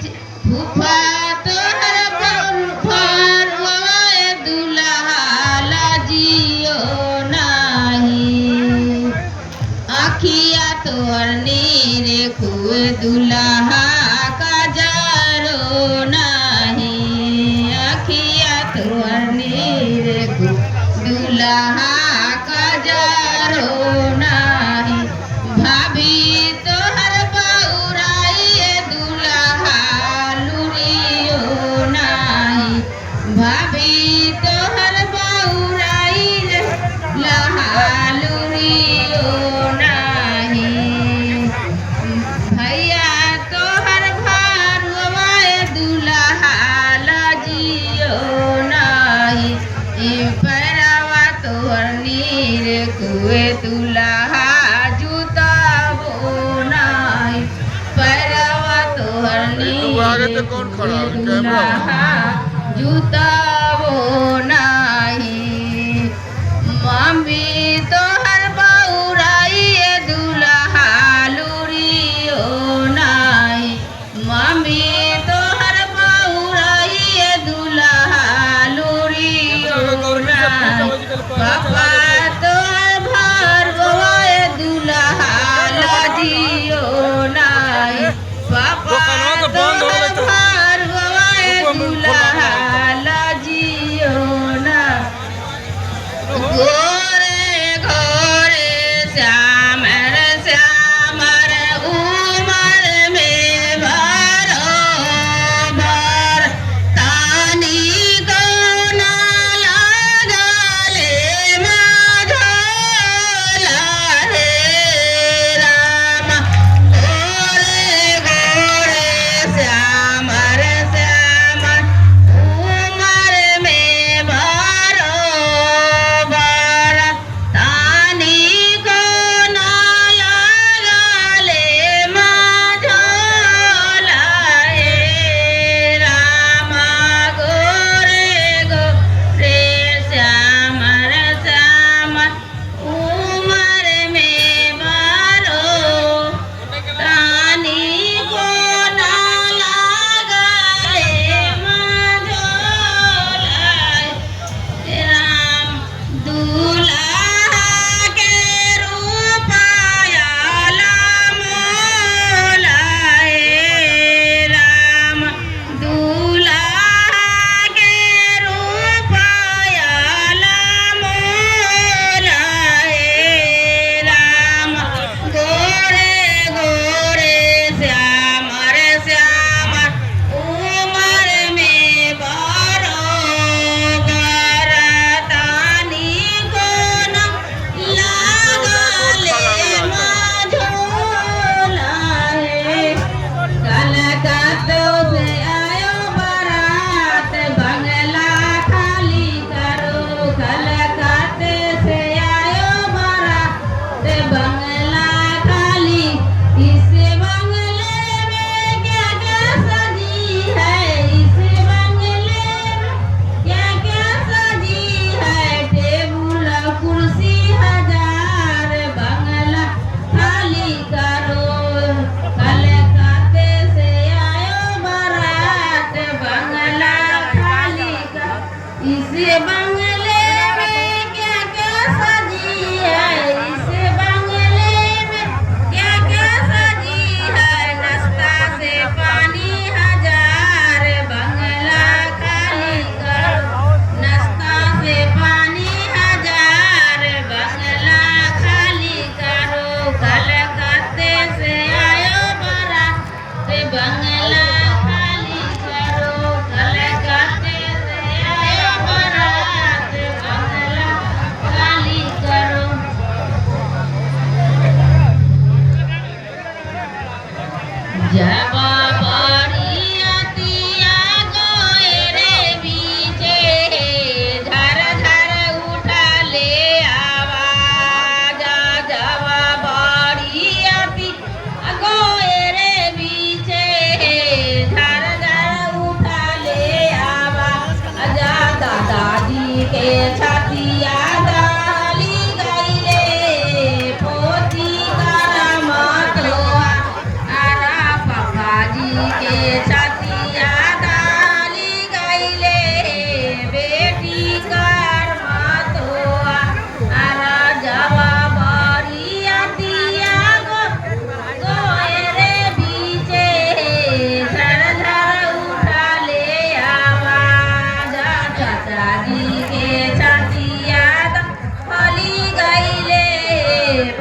फूफा तोहर फरवाए दुल्हा लाजियो नाही आखिया तोहर नीरे खुए दुल्हा काजरो नाही आखिया तोहर नीरे दुल्हा काजरो नाही भाभी तोहर बउराई दुल्हा लुरियो नाही भाभी तोहर बउराई लहा लुरियो नाही भैया तोहर भरवाए दुल्हा लाजियो नाही पैरावा तोहर नीर कुए दुल्हा जुताबो नाही पैरावा तोहर नीर कुए दुल्हा जुताबो नाही मम्मी तोहर बउराई दुल्हा लुरियो नाही मम्मी तोहर बउराई दुल्हा लुरियो नाही पापा तोहर भरवाए दुल्हा लाजियो नाही पापा तोहर भरवाए दुल्हा लाजियो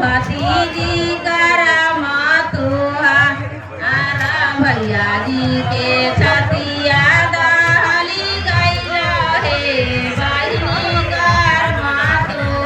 भतीजी